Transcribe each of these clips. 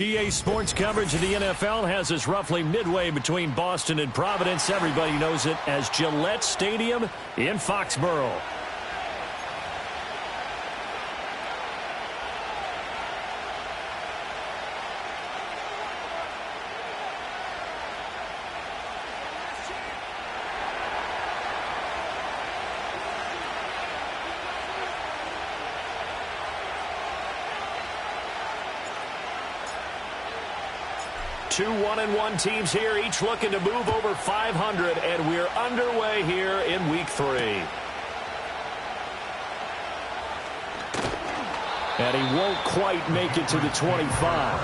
EA Sports coverage of the NFL has us roughly midway between Boston and Providence. Everybody knows it as Gillette Stadium in Foxborough. Two 1-1 teams here, each looking to move over 500, and we're underway here in Week 3. And he won't quite make it to the 25.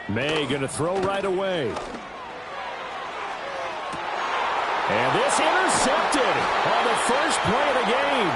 May going to throw right away. And this intercepted on the first play of the game.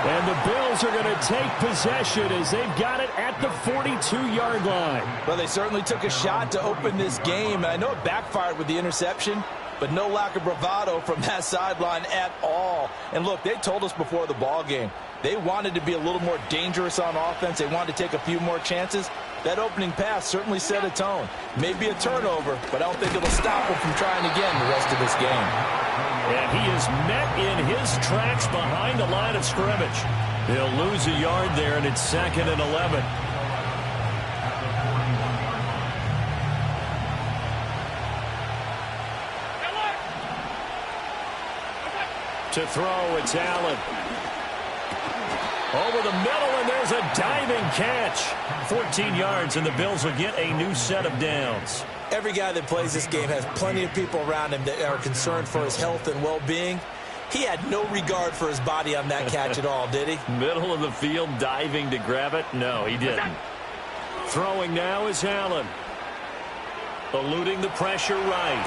And the Bills are going to take possession as they've got it at the 42-yard line. Well, they certainly took a shot to open this game. I know it backfired with the interception, but no lack of bravado from that sideline at all. And look, they told us before the ball game, they wanted to be a little more dangerous on offense. They wanted to take a few more chances. That opening pass certainly set a tone. Maybe a turnover, but I don't think it'll stop him from trying again the rest of this game. And he is met in his tracks behind the line of scrimmage. He'll lose a yard there, and it's 2nd and 11. To throw, it's Allen. Over the middle, and there's a diving catch. 14 yards, and the Bills will get a new set of downs. Every guy that plays this game has plenty of people around him that are concerned for his health and well-being. He had no regard for his body on that catch at all, did he? Middle of the field, diving to grab it? No, he didn't. Throwing now is Allen. Eluding the pressure right.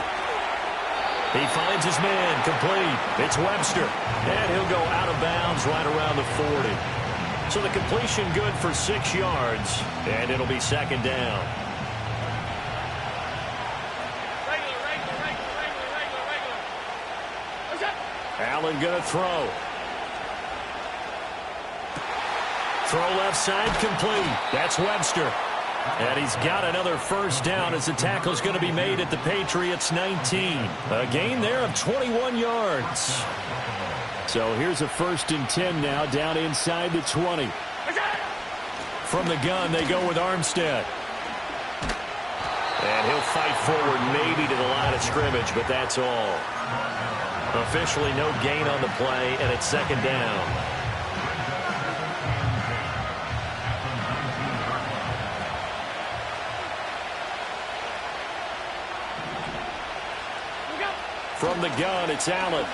He finds his man, complete. It's Webster. And he'll go out of bounds right around the 40. So the completion good for 6 yards, and it'll be 2nd down. Allen going to throw. Throw left side, complete. That's Webster. And he's got another first down as the tackle's going to be made at the Patriots' 19. A gain there of 21 yards. So here's a 1st and 10 now down inside the 20. From the gun, they go with Armstead. And he'll fight forward maybe to the line of scrimmage, but that's all. Officially no gain on the play, and it's 2nd down. From the gun, it's Allen.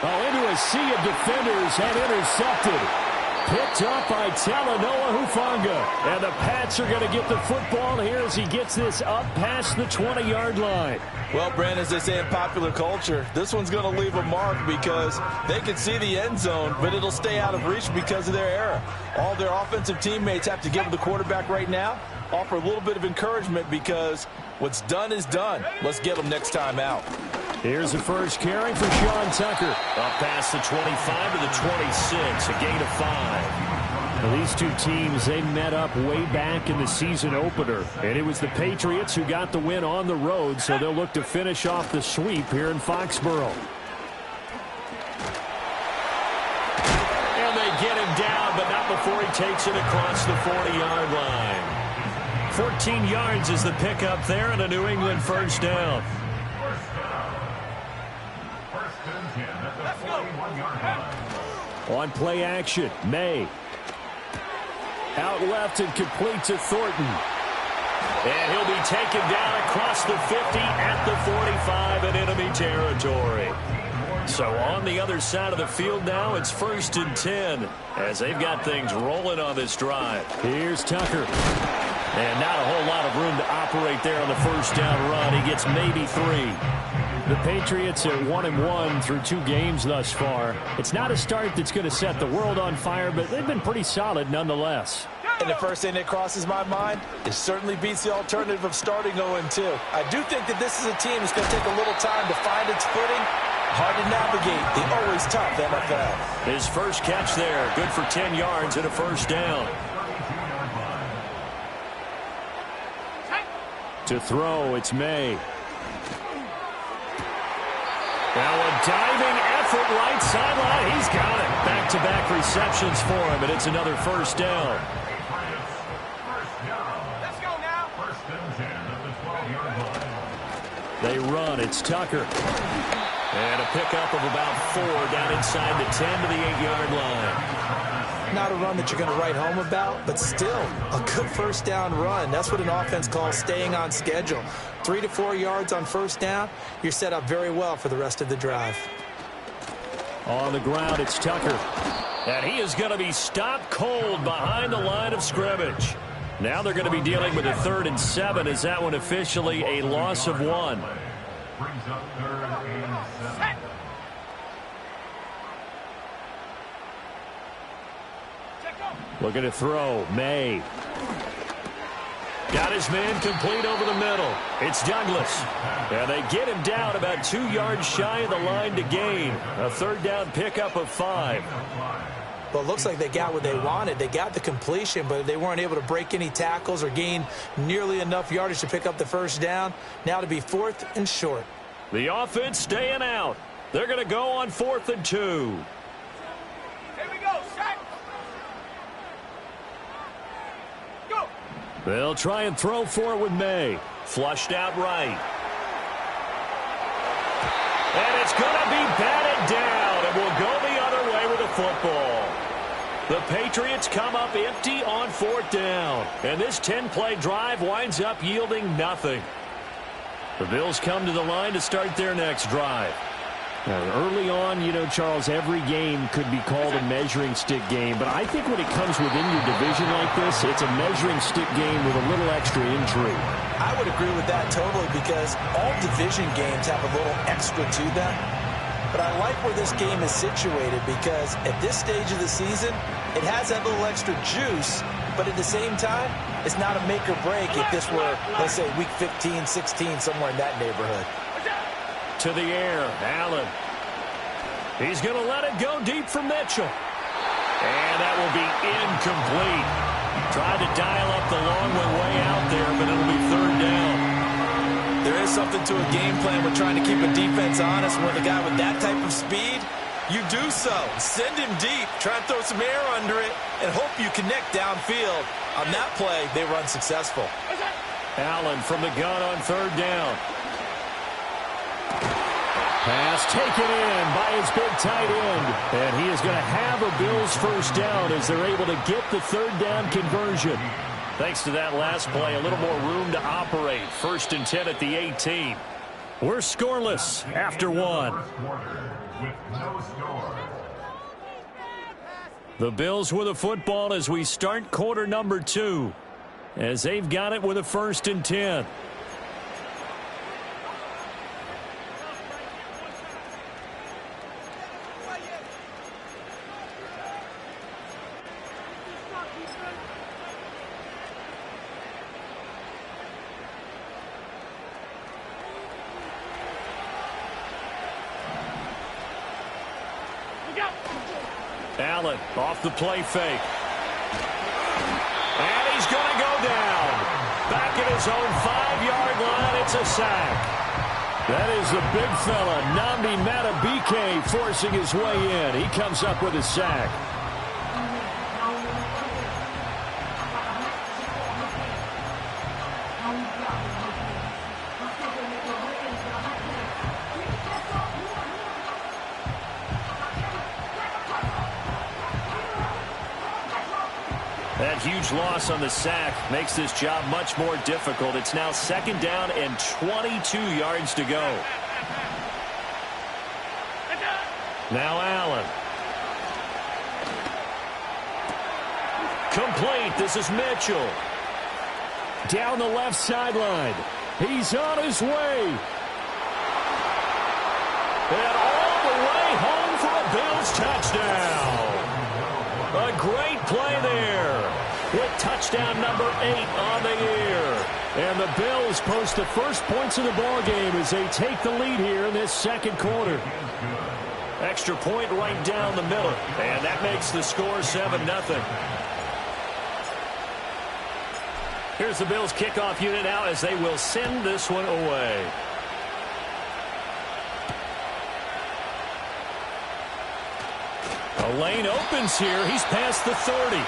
Oh, into a sea of defenders and intercepted. Picked up by Talanoa Hufanga. And the Pats are going to get the football here as he gets this up past the 20-yard line. Well, Brandon, as they say in popular culture, this one's going to leave a mark because they can see the end zone, but it'll stay out of reach because of their error. All their offensive teammates have to give the quarterback right now, offer a little bit of encouragement because what's done is done. Let's get them next time out. Here's the first carry for Sean Tucker. Up past the 25 to the 26, a gain of 5. Well, these two teams, they met up way back in the season opener. And it was the Patriots who got the win on the road, so they'll look to finish off the sweep here in Foxborough. And they get him down, but not before he takes it across the 40-yard line. 14 yards is the pickup there and a New England first down. On play action, May. Out left and complete to Thornton. And he'll be taken down across the 50 at the 45 in enemy territory. So on the other side of the field now, it's 1st and 10 as they've got things rolling on this drive. Here's Tucker. And not a whole lot of room to operate there on the first down run. He gets maybe 3. The Patriots are 1-1 through 2 games thus far. It's not a start that's going to set the world on fire, but they've been pretty solid nonetheless. And the first thing that crosses my mind, it certainly beats the alternative of starting 0-2. I do think that this is a team that's going to take a little time to find its footing. Hard to navigate the always tough NFL. His first catch there, good for 10 yards and a first down. To throw, it's May. Now a diving effort right sideline. He's got it. Back-to-back receptions for him, and it's another first down. Let's go now. They run. It's Tucker. And a pickup of about 4 down inside the 10 to the 8-yard line. Not a run that you're going to write home about, but still a good first down run. That's what an offense calls staying on schedule. 3 to 4 yards on first down, you're set up very well for the rest of the drive. On the ground, it's Tucker. And he is going to be stopped cold behind the line of scrimmage. Now they're going to be dealing with a 3rd and 7. Is that one officially a loss of 1? Brings up 3rd and 7. Looking to throw. May. Got his man complete over the middle. It's Douglas. And they get him down about 2 yards shy of the line to gain. A 3rd down pickup of 5. Well, it looks like they got what they wanted. They got the completion, but they weren't able to break any tackles or gain nearly enough yardage to pick up the first down. Now to be 4th and short. The offense staying out. They're going to go on 4th and 2. Here we go, set. Go. They'll try and throw for it with May. Flushed out right. And it's going to be batted down, and we'll go the other way with the football. The Patriots come up empty on 4th down, and this 10-play drive winds up yielding nothing. The Bills come to the line to start their next drive. Early on, you know, Charles, every game could be called a measuring stick game. But I think when it comes within your division like this, it's a measuring stick game with a little extra intrigue. I would agree with that totally because all division games have a little extra to them. But I like where this game is situated because at this stage of the season, it has that little extra juice. But at the same time, it's not a make or break if this were, let's say, week 15, 16, somewhere in that neighborhood. To the air, Allen. He's going to let it go deep for Mitchell. And that will be incomplete. Tried to dial up the long one way out there, but it'll be 3rd down. There is something to a game plan with trying to keep a defense honest. With a guy with that type of speed, you do so. Send him deep, try and throw some air under it, and hope you connect downfield. On that play, they run successful. Allen from the gun on 3rd down. Pass taken in by his big tight end. And he is going to have a Bills first down as they're able to get the 3rd down conversion. Thanks to that last play, a little more room to operate. 1st and 10 at the 18. We're scoreless after 1. The Bills with a football as we start quarter number 2. As they've got it with a 1st and 10. Allen off the play fake. And he's going to go down. Back at his own 5-yard line, it's a sack. That is the big fella, Nnamdi Madubuike, forcing his way in. He comes up with a sack. That huge loss on the sack makes this job much more difficult. It's now 2nd down and 22 yards to go. Now Allen. Complete. This is Mitchell. Down the left sideline. He's on his way. And all the way home for a Bills touchdown. A great play there with time touchdown number 8 on the year. And the Bills post the first points of the ball game as they take the lead here in this second quarter. Extra point right down the middle, and that makes the score 7-0. Here's the Bills kickoff unit now as they will send this one away. A lane opens here. He's past the 30.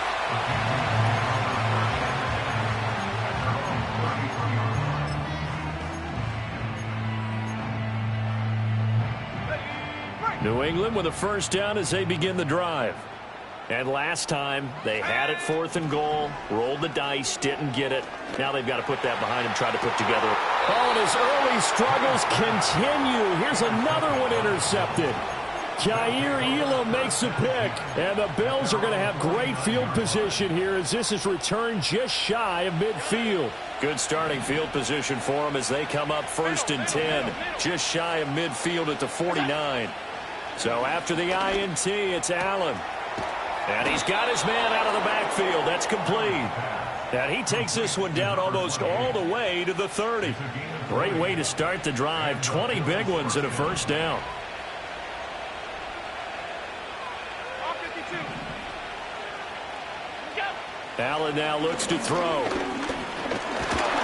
New England with a first down as they begin the drive. And last time, they had it 4th and goal, rolled the dice, didn't get it. Now they've got to put that behind him, try to put together. Oh, and his early struggles continue. Here's another one intercepted. Jair Elam makes the pick, and the Bills are going to have great field position here as this is returned just shy of midfield. Good starting field position for them as they come up 1st and 10, just shy of midfield at the 49. So after the INT, it's Allen. And he's got his man out of the backfield. That's complete. And he takes this one down almost all the way to the 30. Great way to start the drive. 20 big ones and a first down. Allen now looks to throw.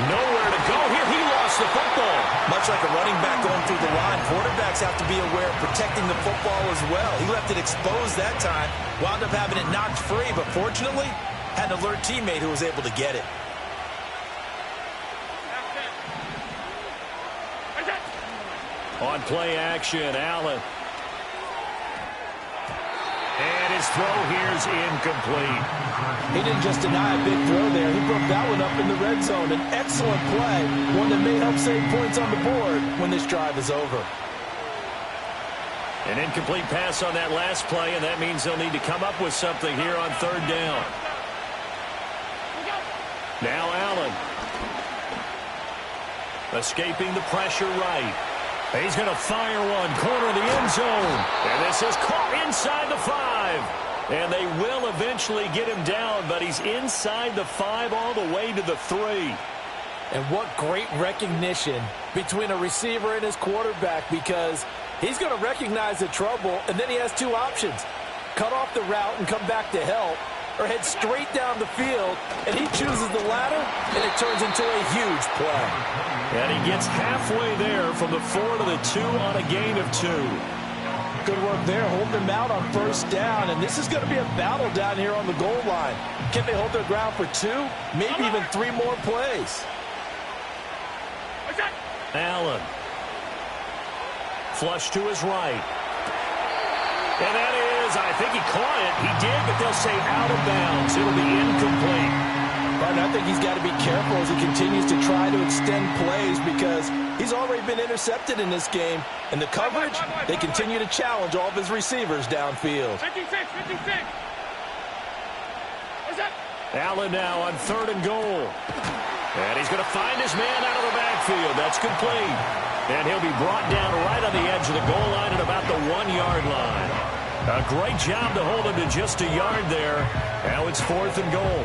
Nowhere to go here. He lost the football. Much like a running back going through the line, quarterbacks have to be aware of protecting the football as well. He left it exposed that time, wound up having it knocked free, but fortunately had an alert teammate who was able to get it. On play action, Allen. And his throw here's incomplete. He didn't just deny a big throw there. He broke that one up in the red zone. An excellent play, one that may help save points on the board when this drive is over. An incomplete pass on that last play, and that means they'll need to come up with something here on 3rd down. Now Allen. Escaping the pressure right. He's going to fire one, corner of the end zone. And this is caught inside the 5. And they will eventually get him down, but he's inside the 5 all the way to the 3. And what great recognition between a receiver and his quarterback, because he's going to recognize the trouble, and then he has 2 options. Cut off the route and come back to help, or head straight down the field, and he chooses the latter, and it turns into a huge play. And he gets halfway there from the 4 to the 2 on a gain of 2. Good work there, holding them out on 1st down, and this is going to be a battle down here on the goal line. Can they hold their ground for 2, maybe even 3 more plays? Allen. Flush to his right. And that is, I think he caught it. He did, but they'll say out of bounds. It'll be incomplete. And I think he's got to be careful as he continues to try to extend plays because he's already been intercepted in this game. And the coverage, they continue to challenge all of his receivers downfield. 56. Allen now on 3rd and goal. And he's going to find his man out of the backfield. That's complete. And he'll be brought down right on the edge of the goal line at about the 1-yard line. A great job to hold him to just a yard there. Now it's 4th and goal.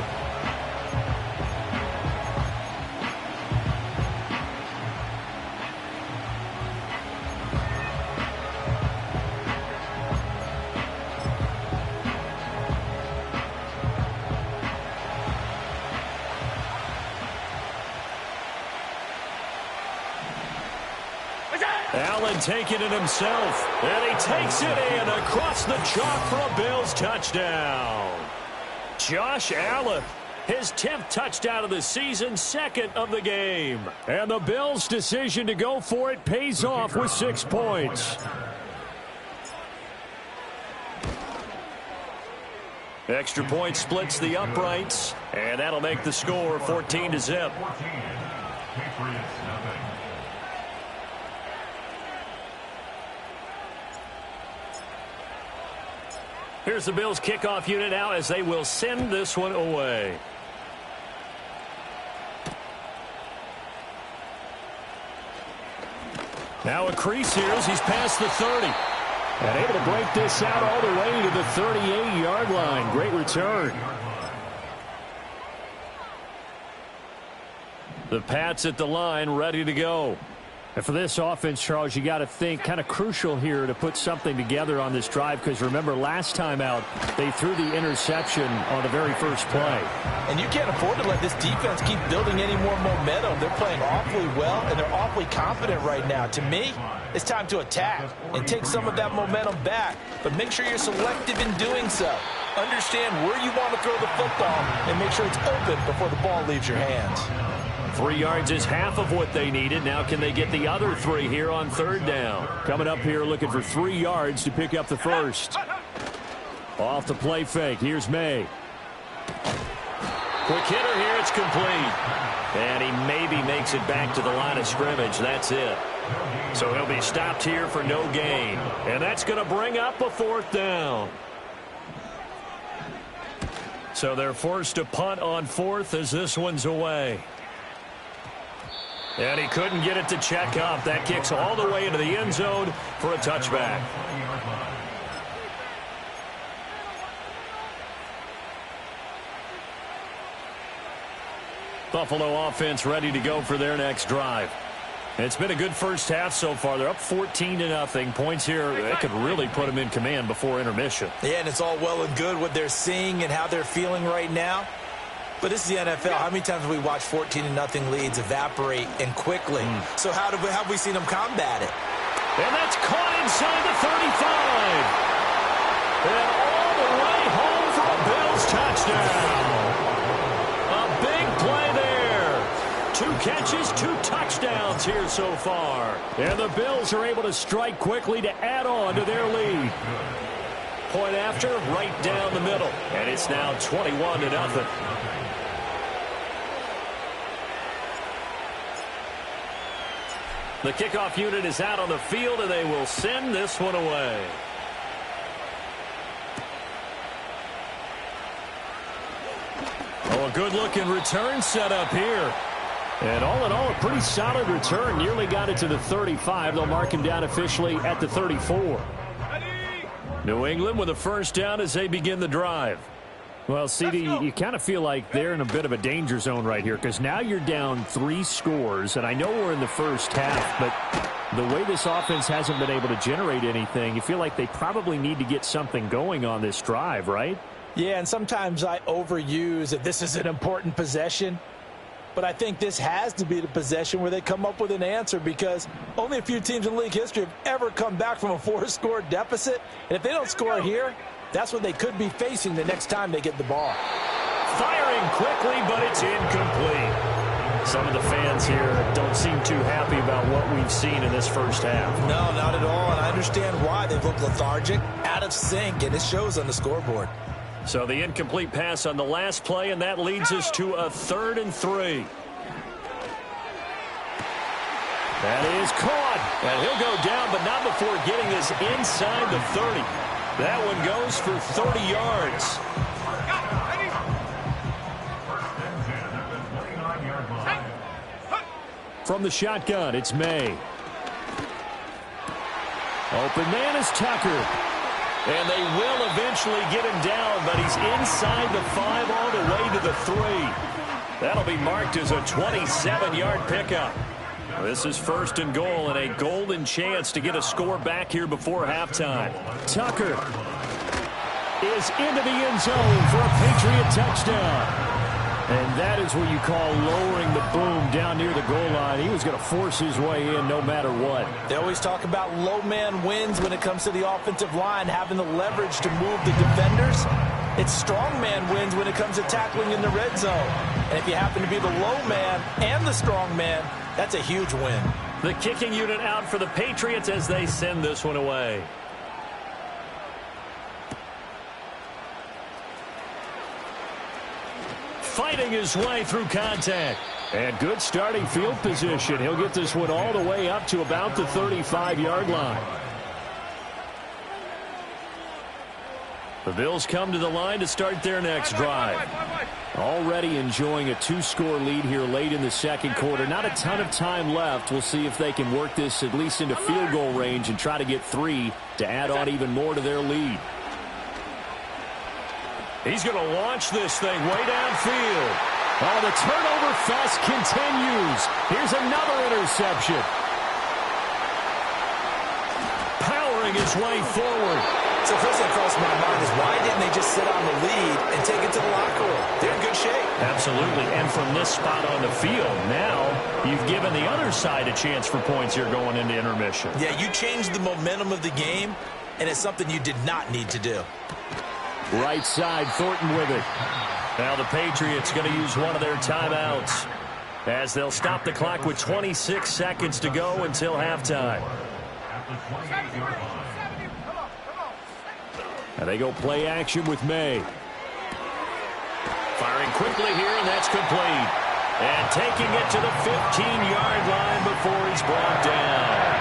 Allen taking it himself, and he takes it in across the chalk for a Bills touchdown. Josh Allen, his 10th touchdown of the season, 2nd of the game. And the Bills' decision to go for it pays off with 6 points. Extra point splits the uprights, and that'll make the score 14-0. Here's the Bills kickoff unit now as they will send this one away. Now a crease here as he's past the 30. And able to break this out all the way to the 38-yard line. Great return. The Pats at the line, ready to go. And for this offense, Charles, you got to think kind of crucial here to put something together on this drive, because remember last time out they threw the interception on the very first play. And you can't afford to let this defense keep building any more momentum. They're playing awfully well, and they're awfully confident right now. To me, it's time to attack and take some of that momentum back, but make sure you're selective in doing so. Understand where you want to throw the football and make sure it's open before the ball leaves your hands. 3 yards is half of what they needed. Now can they get the other 3 here on third down? Coming up here looking for 3 yards to pick up the first. Off the play fake. Here's May. Quick hitter here. It's complete. And he maybe makes it back to the line of scrimmage. That's it. So he'll be stopped here for no gain. And that's going to bring up a 4th down. So they're forced to punt on 4th as this one's away. And he couldn't get it to check up. That kicks all the way into the end zone for a touchback. Buffalo offense ready to go for their next drive. It's been a good first half so far. They're up 14-0. Points here, they could really put them in command before intermission. Yeah, and it's all well and good what they're seeing and how they're feeling right now. But this is the NFL. How many times have we watched 14-0 leads evaporate and quickly? So how have we seen them combat it? And that's caught inside the 35. And all the way home for a Bills touchdown. A big play there. 2 catches, 2 touchdowns here so far. And the Bills are able to strike quickly to add on to their lead. Point after, right down the middle. And it's now 21-0. The kickoff unit is out on the field, and they will send this one away. Oh, a good-looking return set up here. And all in all, a pretty solid return. Nearly got it to the 35. They'll mark him down officially at the 34. New England with a first down as they begin the drive. Well, CD, you kind of feel like they're in a bit of a danger zone right here, because now you're down 3 scores, and I know we're in the first half, but the way this offense hasn't been able to generate anything, you feel like they probably need to get something going on this drive, right? Yeah, and sometimes I overuse that this is an important possession, but I think this has to be the possession where they come up with an answer, because only a few teams in league history have ever come back from a 4-score deficit, and if they don't score here, that's what they could be facing the next time they get the ball. Firing quickly, but it's incomplete. Some of the fans here don't seem too happy about what we've seen in this first half. No, not at all, and I understand why. They've looked lethargic, out of sync, and it shows on the scoreboard. So the incomplete pass on the last play, and that leads us to a 3rd and 3. That is caught, and he'll go down, but not before getting this inside the 30. That one goes for 30 yards. From the shotgun, it's May. Open man is Tucker. And they will eventually get him down, but he's inside the 5 all the way to the 3. That'll be marked as a 27-yard pickup. This is 1st and goal, and a golden chance to get a score back here before halftime. Tucker is into the end zone for a Patriot touchdown. And that is what you call lowering the boom down near the goal line. He was going to force his way in no matter what. They always talk about low man wins when it comes to the offensive line, having the leverage to move the defenders. It's strong man wins when it comes to tackling in the red zone. And if you happen to be the low man and the strong man, that's a huge win. The kicking unit out for the Patriots as they send this one away. Fighting his way through contact. And good starting field position. He'll get this one all the way up to about the 35-yard line. The Bills come to the line to start their next drive. Already enjoying a 2-score lead here late in the second quarter. Not a ton of time left. We'll see if they can work this at least into field goal range and try to get 3 to add on even more to their lead. He's going to launch this thing way downfield. Oh, the turnover fest continues. Here's another interception. Powering his way forward. So first thing crossed my mind is why didn't they just sit on the lead and take it to the locker room? They're in good shape. Absolutely. And from this spot on the field, now you've given the other side a chance for points here going into intermission. Yeah, you changed the momentum of the game, and it's something you did not need to do. Right side, Thornton with it. Now the Patriots going to use one of their timeouts as they'll stop the clock with 26 seconds to go until halftime. And they go play action with May. Firing quickly here, and that's complete. And taking it to the 15-yard line before he's brought down.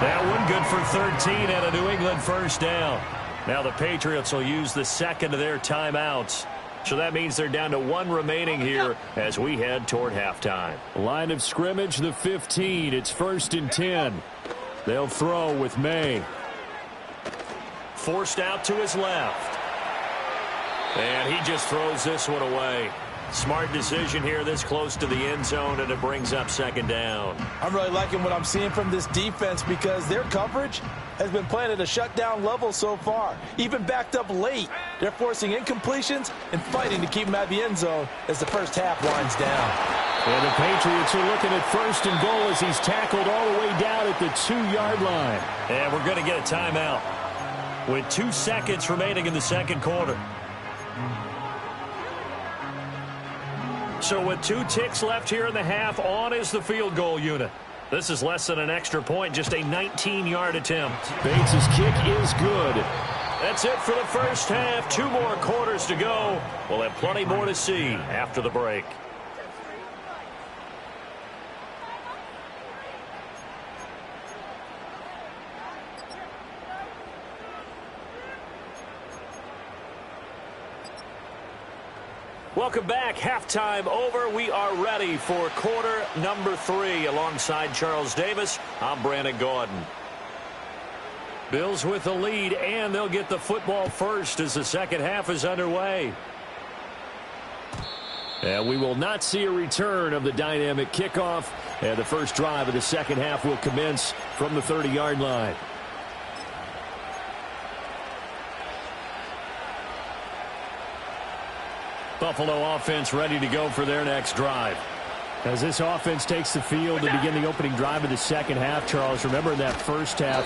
That one good for 13 and a New England first down. Now the Patriots will use the second of their timeouts. So that means they're down to one remaining here as we head toward halftime. Line of scrimmage, the 15. It's 1st and 10. They'll throw with May. Forced out to his left. And he just throws this one away. Smart decision here this close to the end zone, and it brings up 2nd down. I'm really liking what I'm seeing from this defense because their coverage has been playing at a shutdown level so far. Even backed up late, they're forcing incompletions and fighting to keep them at the end zone as the first half winds down. And the Patriots are looking at 1st and goal as he's tackled all the way down at the 2-yard line. And we're going to get a timeout with 2 seconds remaining in the second quarter. So with 2 ticks left here in the half, on is the field goal unit. This is less than an extra point, just a 19-yard attempt. Bates' kick is good. That's it for the first half. 2 more quarters to go. We'll have plenty more to see after the break. Welcome back. Halftime over. We are ready for quarter number 3. Alongside Charles Davis, I'm Brandon Gaudin. Bills with the lead, and they'll get the football first as the second half is underway. And we will not see a return of the dynamic kickoff. And the first drive of the second half will commence from the 30-yard line. Buffalo offense ready to go for their next drive. As this offense takes the field to begin the opening drive of the second half, Charles, remember in that first half,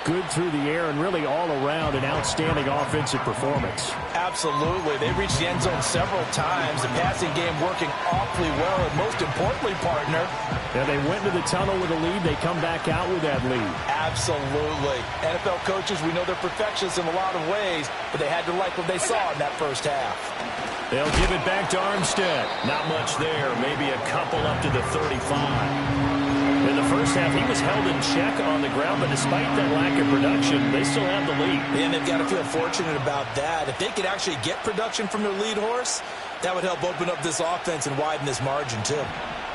good through the air and really all around an outstanding offensive performance. Absolutely. They reached the end zone several times. The passing game working awfully well, and most importantly, partner. Yeah, they went into the tunnel with a lead. They come back out with that lead. Absolutely. NFL coaches, we know they're perfectionists in a lot of ways, but they had to like what they saw in that first half. They'll give it back to Armstead. Not much there. Maybe a couple up to the 35. In the first half, he was held in check on the ground, but despite that lack of production, they still have the lead. And they've got to feel fortunate about that. If they could actually get production from their lead horse, that would help open up this offense and widen this margin, too.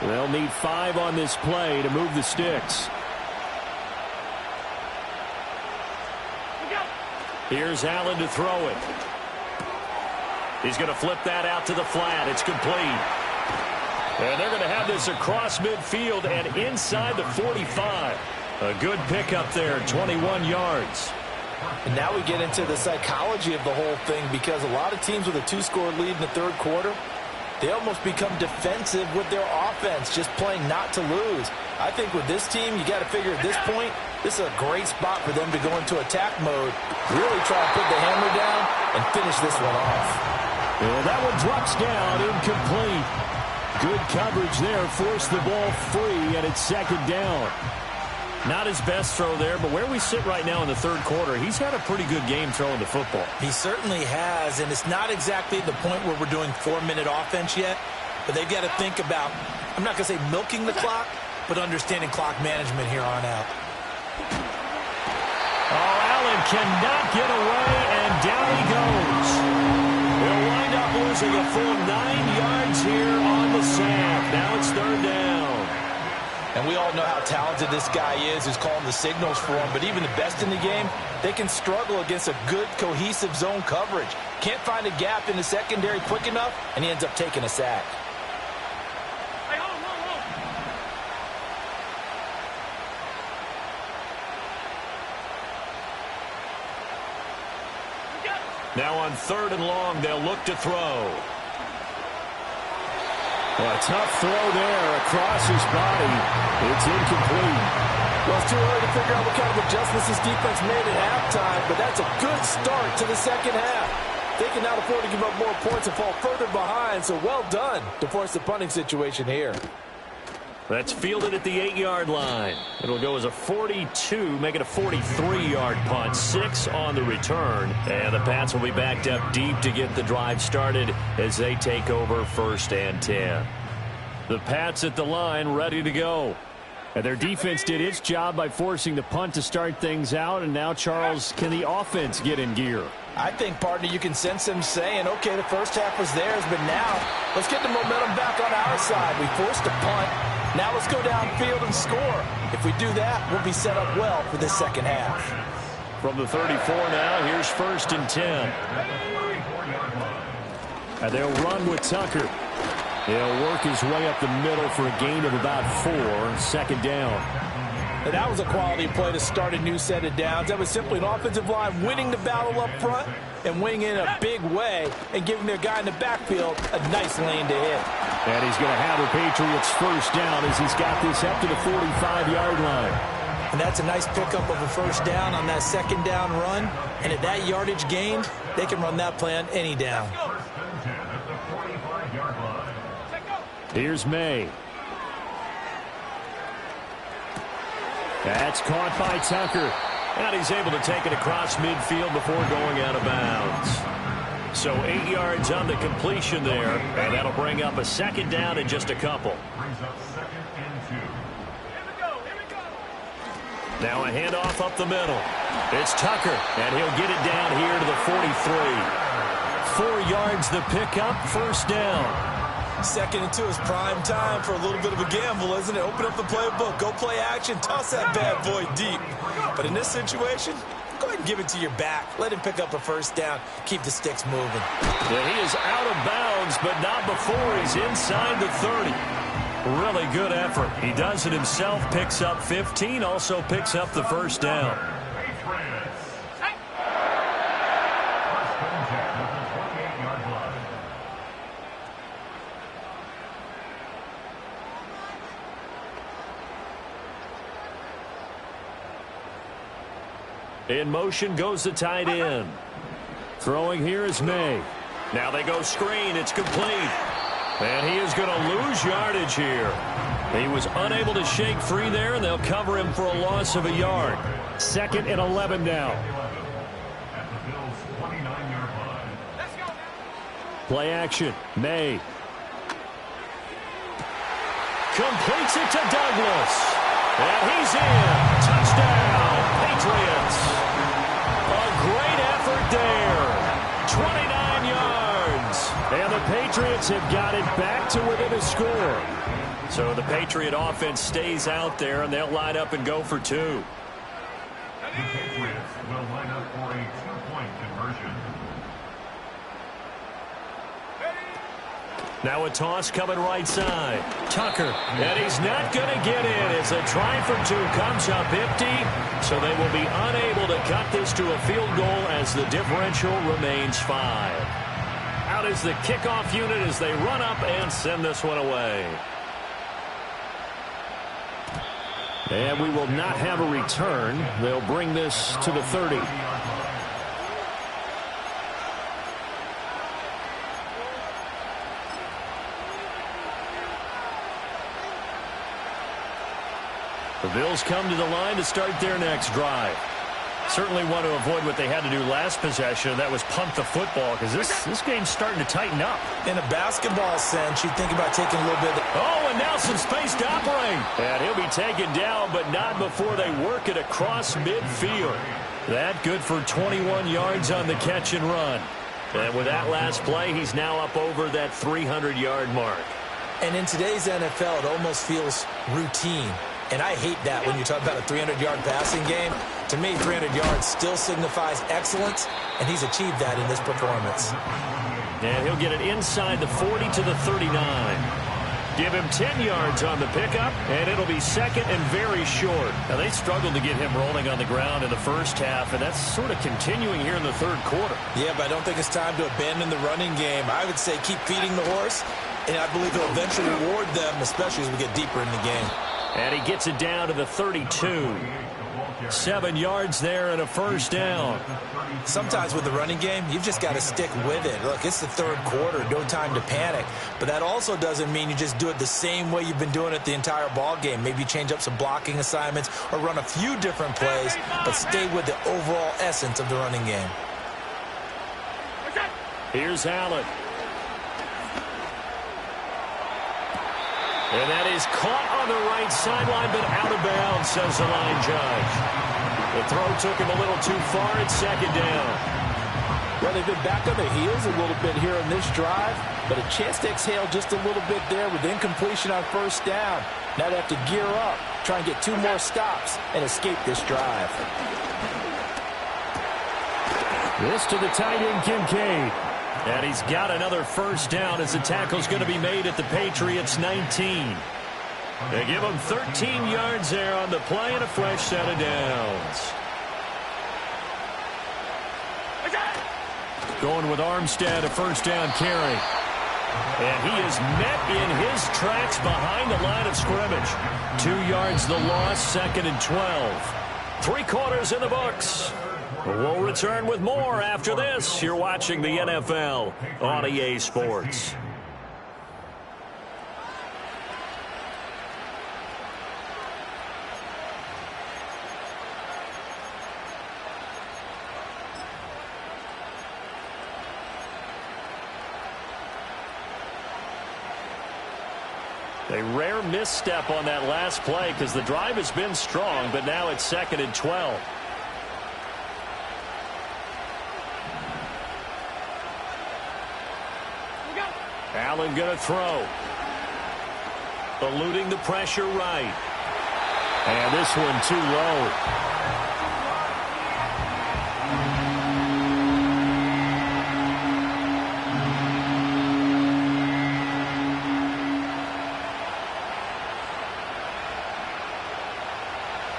They'll need 5 on this play to move the sticks. Here's Allen to throw it. He's going to flip that out to the flat. It's complete. And they're going to have this across midfield and inside the 45. A good pickup there, 21 yards. And now we get into the psychology of the whole thing, because a lot of teams with a 2-score lead in the third quarter, they almost become defensive with their offense, just playing not to lose. I think with this team, you got to figure at this point, this is a great spot for them to go into attack mode, really try to put the hammer down and finish this one off. And that one drops down, incomplete. Good coverage there, forced the ball free, and it's second down. Not his best throw there, but where we sit right now in the third quarter, he's had a pretty good game throwing the football. He certainly has, and it's not exactly the point where we're doing 4-minute offense yet, but they've got to think about, I'm not going to say milking the clock, but understanding clock management here on out. Oh, Allen cannot get away, and down he goes. They'll wind up losing a full 9 yards here on the sack. Now it's third down. And we all know how talented this guy is who's calling the signals for him, but even the best in the game, they can struggle against a good, cohesive zone coverage. Can't find a gap in the secondary quick enough, and he ends up taking a sack. Hey, hold on. Now on 3rd and long, they'll look to throw. Well, a tough throw there across his body. It's incomplete. Well, it's too early to figure out what kind of adjustments this defense made at halftime, but that's a good start to the second half. They can now afford to give up more points and fall further behind, so well done to force the punting situation here. That's fielded at the 8-yard line. It'll go as a 42, make it a 43-yard punt. 6 on the return. And the Pats will be backed up deep to get the drive started as they take over 1st and 10. The Pats at the line ready to go. And their defense did its job by forcing the punt to start things out. And now, Charles, can the offense get in gear? I think, partner, you can sense them saying, okay, the first half was theirs, but now let's get the momentum back on our side. We forced a punt. Now let's go downfield and score. If we do that, we'll be set up well for this second half. From the 34 now, here's 1st and 10. And they'll run with Tucker. He'll work his way up the middle for a gain of about 4, 2nd down. And that was a quality play to start a new set of downs. That was simply an offensive line winning the battle up front and winning in a big way and giving their guy in the backfield a nice lane to hit. And he's going to have the Patriots 1st down as he's got this up to the 45-yard line. And that's a nice pickup of a 1st down on that 2nd down run. And at that yardage gained, they can run that play on any down. Here's May. That's caught by Tucker. And he's able to take it across midfield before going out of bounds. So 8 yards on the completion there, and that'll bring up a 2nd down in just a couple. Brings up 2nd and 2. Here we go. Now a handoff up the middle. It's Tucker, and he'll get it down here to the 43. 4 yards the pickup, 1st down. 2nd and 2 is prime time for a little bit of a gamble, isn't it? Open up the playbook, go play action, toss that bad boy deep. But in this situation, go ahead and give it to your back. Let him pick up a 1st down. Keep the sticks moving. Yeah, he is out of bounds, but not before he's inside the 30. Really good effort. He does it himself, picks up 15, also picks up the 1st down. In motion goes the tight end. Throwing here is May. Now they go screen. It's complete. And he is going to lose yardage here. He was unable to shake free there, and they'll cover him for a loss of a yard. 2nd and 11 now. At the Bills' 29-yard line. Let's go. Play action. May. Completes it to Douglas. And he's in. Touchdown, Patriots. A great effort there. 29 yards. And the Patriots have got it back to within a score. So the Patriot offense stays out there, and they'll line up and go for 2. The Patriots will line up for a 2-point conversion. Now a toss coming right side. Tucker. And he's not going to get in as a try for 2 comes up empty. So they will be unable to cut this to a field goal as the differential remains 5. Out is the kickoff unit as they run up and send this one away. And we will not have a return. They'll bring this to the 30. The Bills come to the line to start their next drive. Certainly want to avoid what they had to do last possession. That was punt the football, because this game's starting to tighten up. In a basketball sense, you think about taking a little bit. Oh, and now some space to operate. And he'll be taken down, but not before they work it across midfield. That good for 21 yards on the catch and run. And with that last play, he's now up over that 300-yard mark. And in today's NFL, it almost feels routine. And I hate that when you talk about a 300-yard passing game. To me, 300 yards still signifies excellence, and he's achieved that in this performance. And he'll get it inside the 40 to the 39. Give him 10 yards on the pickup, and it'll be second and very short. Now, they struggled to get him rolling on the ground in the first half, and that's sort of continuing here in the third quarter. Yeah, but I don't think it's time to abandon the running game. I would say keep feeding the horse, and I believe he'll eventually reward them, especially as we get deeper in the game. And he gets it down to the 32. 7 yards there and a first down. Sometimes with the running game, you've just got to stick with it. Look, it's the third quarter, no time to panic. But that also doesn't mean you just do it the same way you've been doing it the entire ball game. Maybe change up some blocking assignments or run a few different plays, but stay with the overall essence of the running game. Here's Allen. And that is caught on the right sideline, but out of bounds, says the line judge. The throw took him a little too far. It's second down. Well, they've been back on their heels a little bit here in this drive, but a chance to exhale just a little bit there with incompletion on first down. Now they have to gear up, try and get 2 more stops, and escape this drive. This to the tight end, Kincaid. And he's got another first down as the tackle's going to be made at the Patriots' 19. They give him 13 yards there on the play and a fresh set of downs. Going with Armstead, a first down carry. And he is met in his tracks behind the line of scrimmage. 2 yards the loss, second and 12. 3 quarters in the books. We'll return with more after this. You're watching the NFL on EA Sports. A rare misstep on that last play because the drive has been strong, but now it's second and 12. Allen going to throw. Eluding the pressure right. And this one too low.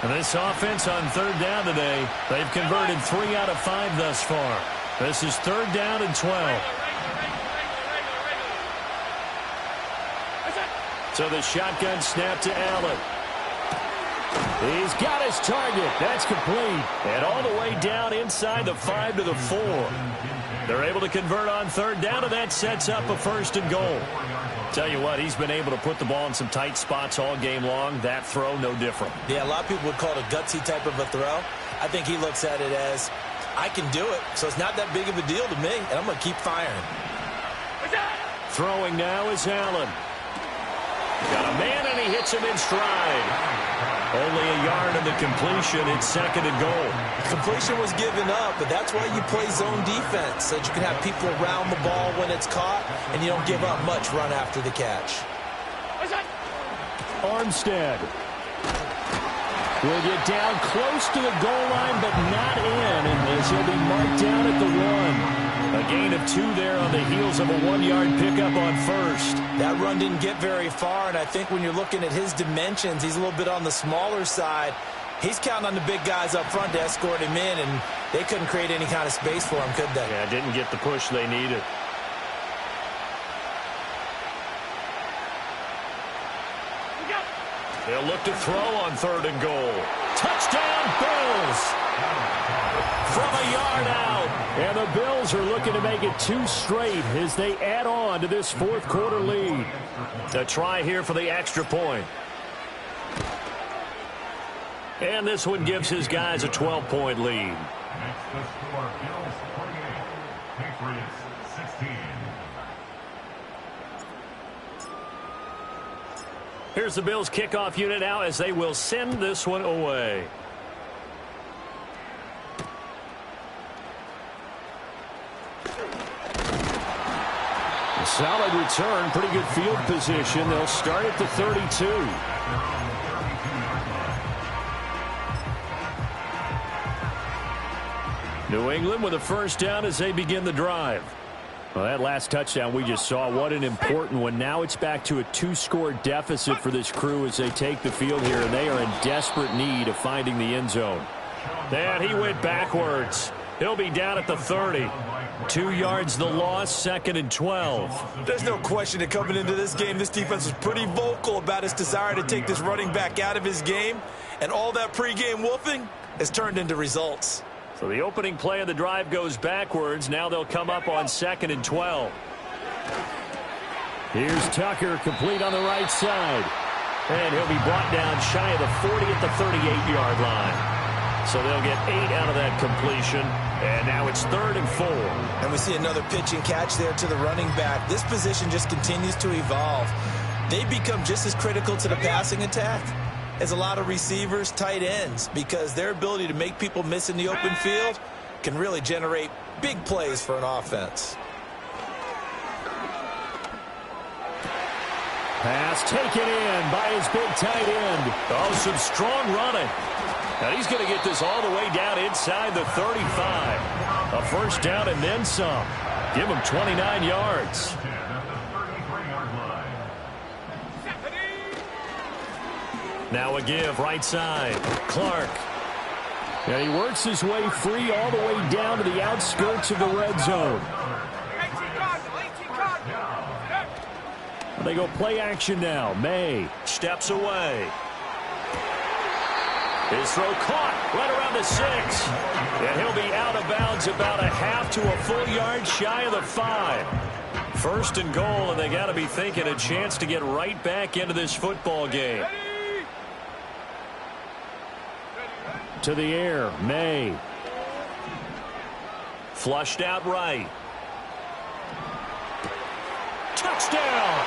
And this offense on third down today, they've converted 3 out of 5 thus far. This is third down and 12. So the shotgun snap to Allen. He's got his target. That's complete. And all the way down inside the 5 to the 4. They're able to convert on third down, and that sets up a first and goal. Tell you what, he's been able to put the ball in some tight spots all game long. That throw, no different. Yeah, a lot of people would call it a gutsy type of a throw. I think he looks at it as, I can do it, so it's not that big of a deal to me, and I'm going to keep firing. Throwing now is Allen. Got a man, and he hits him in stride. Only a yard in the completion. It's second and goal. Completion was given up, but that's why you play zone defense, so that you can have people around the ball when it's caught, and you don't give up much run after the catch. Armstead will get down close to the goal line, but not in, and he'll be marked down at the 1. A gain of 2 there on the heels of a 1-yard pickup on first. That run didn't get very far, and I think when you're looking at his dimensions, he's a little bit on the smaller side. He's counting on the big guys up front to escort him in, and they couldn't create any kind of space for him, could they? Yeah, didn't get the push they needed. They'll look to throw on third and goal. Touchdown, Bills! From a yard out. And the Bills are looking to make it 2 straight as they add on to this fourth quarter lead. A try here for the extra point. And this one gives his guys a 12-point lead. Next the score, Bills 48, Patriots 16. Here's the Bills kickoff unit now as they will send this one away. A solid return, pretty good field position. They'll start at the 32. New England with a first down as they begin the drive. Well, that last touchdown we just saw, what an important one. Now it's back to a 2-score deficit for this crew as they take the field here, and they are in desperate need of finding the end zone. And he went backwards. He'll be down at the 30. 2 yards the loss, 2nd and 12. There's no question that coming into this game, this defense was pretty vocal about its desire to take this running back out of his game, and all that pregame wolfing has turned into results. So the opening play of the drive goes backwards. Now they'll come up on 2nd and 12. Here's Tucker, complete on the right side. And he'll be brought down shy of the 40 at the 38-yard line. So they'll get 8 out of that completion. And now it's 3rd and 4. And we see another pitch and catch there to the running back. This position just continues to evolve. They become just as critical to the passing attack as a lot of receivers, tight ends, because their ability to make people miss in the open field can really generate big plays for an offense. Pass taken in by his big tight end. Oh, some strong running. Now he's going to get this all the way down inside the 35. A first down and then some. Give him 29 yards. Now a give, right side. Clark. And he works his way free all the way down to the outskirts of the red zone. They go play action now. May steps away. His throw caught right around the 6. And he'll be out of bounds about a half to a full yard shy of the 5. 1st and goal, and they got to be thinking a chance to get right back into this football game. To the air, May. Flushed out right. Touchdown!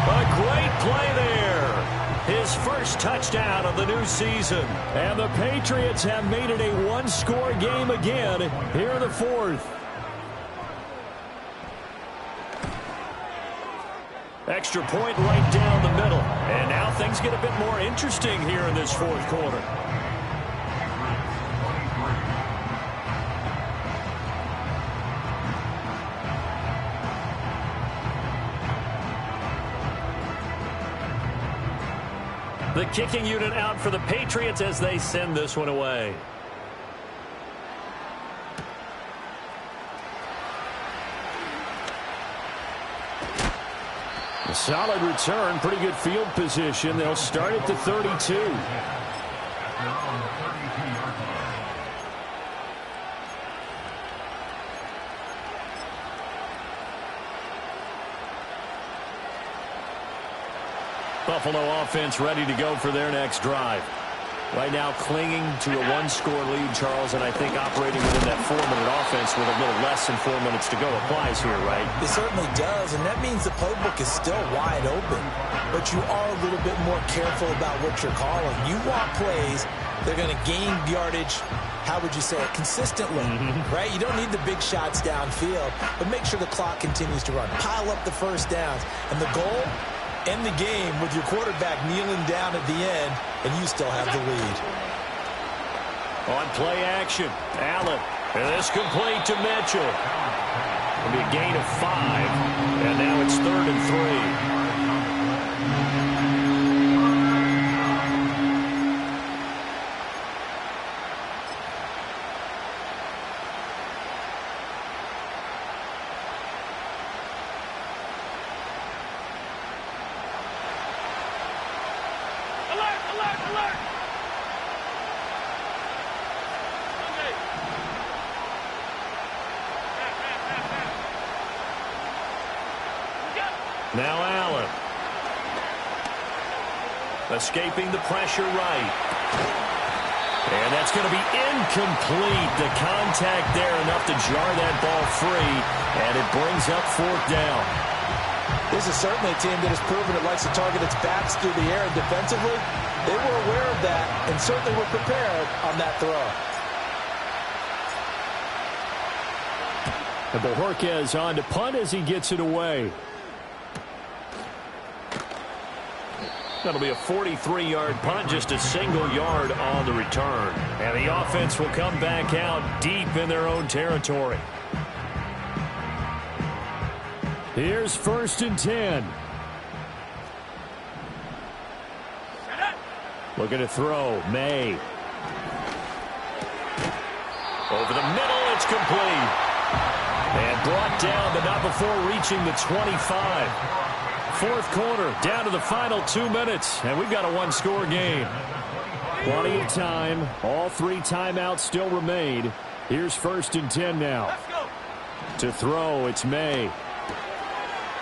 A great play there. His first touchdown of the new season. And the Patriots have made it a 1-score game again here in the 4th. Extra point right down the middle. And now things get a bit more interesting here in this 4th quarter. The kicking unit out for the Patriots as they send this one away. A solid return, pretty good field position. They'll start at the 32. Buffalo offense ready to go for their next drive. Right now clinging to a 1-score lead, Charles, and I think operating within that 4-minute offense with a little less than 4 minutes to go applies here, right? It certainly does, and that means the playbook is still wide open. But you are a little bit more careful about what you're calling. You want plays that are going to gain yardage, how would you say it, consistently, right? You don't need the big shots downfield, but make sure the clock continues to run. Pile up the first downs, and the goal, end the game with your quarterback kneeling down at the end, and you still have the lead. On play action, Allen. And this complete to Mitchell. It'll be a gain of 5, and now it's 3rd and 3. Now Allen. Escaping the pressure right. And that's going to be incomplete. The contact there enough to jar that ball free. And it brings up 4th down. This is certainly a team that has proven it likes to target its backs through the air, and defensively, they were aware of that and certainly were prepared on that throw. And Bojorquez on to punt as he gets it away. That'll be a 43-yard punt, just a single yard on the return. And the offense will come back out deep in their own territory. Here's 1st and 10. Looking to throw. May. Over the middle, it's complete. And brought down, but not before reaching the 25. 4th quarter, down to the final 2 minutes, and we've got a one-score game. Plenty of time. All 3 timeouts still remain. Here's 1st and 10 now. To throw, it's May.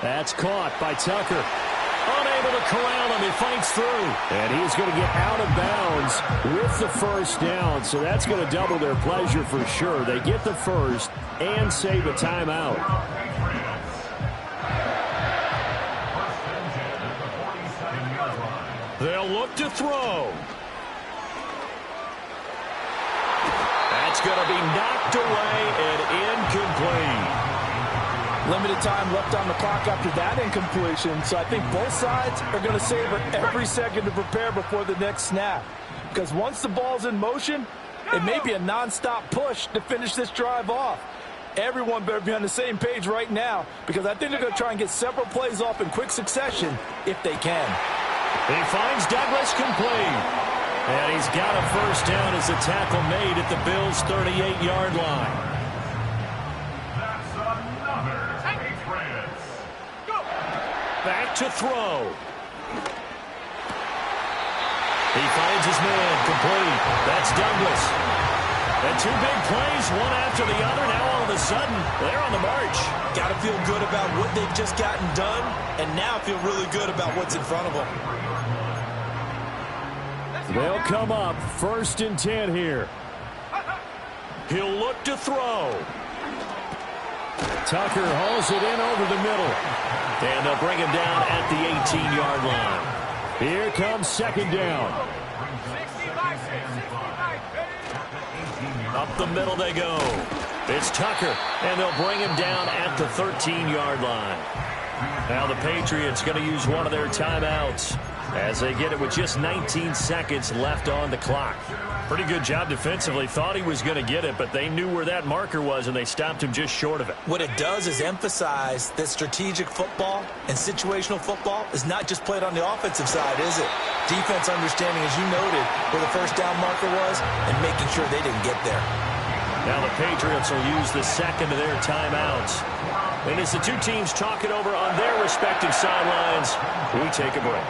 That's caught by Tucker. Unable to corral him. He fights through. And he's going to get out of bounds with the 1st down, so that's going to double their pleasure for sure. They get the 1st and save a timeout. They'll look to throw. That's going to be knocked away and incomplete. Limited time left on the clock after that incompletion, so I think both sides are going to savor every second to prepare before the next snap. Because once the ball's in motion, it may be a nonstop push to finish this drive off. Everyone better be on the same page right now, because I think they're going to try and get several plays off in quick succession if they can. He finds Douglas complete. And he's got a 1st down as the tackle made at the Bills' 38-yard line. Back to throw. He finds his man complete. That's Douglas. And 2 big plays, one after the other. Now all of a sudden, they're on the march. Got to feel good about what they've just gotten done, and now feel really good about what's in front of them. They'll come up 1st and 10 here. He'll look to throw. Tucker hauls it in over the middle. And they'll bring him down at the 18-yard line. Here comes 2nd down. Up the middle they go. It's Tucker, and they'll bring him down at the 13-yard line. Now the Patriots going to use one of their timeouts as they get it with just 19 seconds left on the clock. Pretty good job defensively. Thought he was going to get it, but they knew where that marker was, and they stopped him just short of it. What it does is emphasize that strategic football and situational football is not just played on the offensive side, is it? Defense understanding, as you noted, where the 1st down marker was and making sure they didn't get there. Now the Patriots will use the 2nd of their timeouts. And as the 2 teams talk it over on their respective sidelines, we take a break.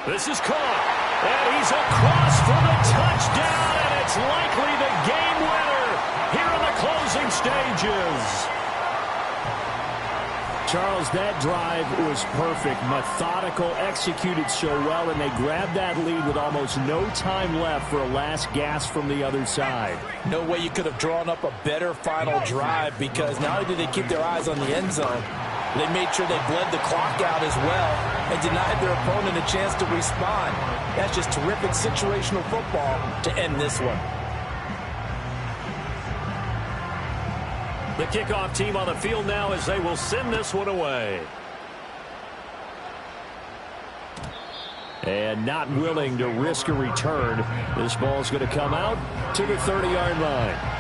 This is caught, and he's across for the touchdown, and it's likely the game winner here in the closing stages. Charles, that drive was perfect, methodical, executed so well, and they grabbed that lead with almost no time left for a last gasp from the other side. No way you could have drawn up a better final drive, because not only did they keep their eyes on the end zone, they made sure they bled the clock out as well and denied their opponent a chance to respond. That's just terrific situational football to end this one. The kickoff team on the field now as they will send this one away. And not willing to risk a return. This ball's going to come out to the 30-yard line.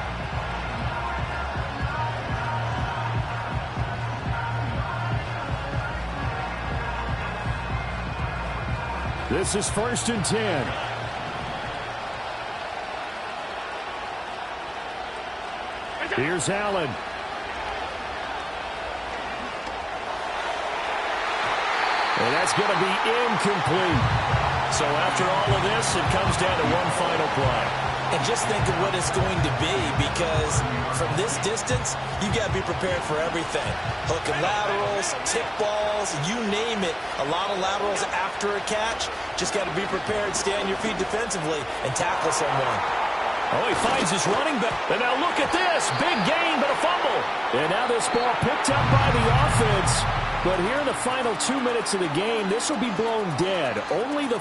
This is 1st and 10. Here's Allen. And that's going to be incomplete. So after all of this, it comes down to one final play. And just think of what it's going to be, because from this distance, you got to be prepared for everything. Hook and laterals, tip balls, you name it. A lot of laterals after a catch. Just got to be prepared, stay on your feet defensively, and tackle someone. Oh, he finds his running back. And now look at this. Big gain, but a fumble. And now this ball picked up by the offense. But here in the final 2 minutes of the game, this will be blown dead. Only the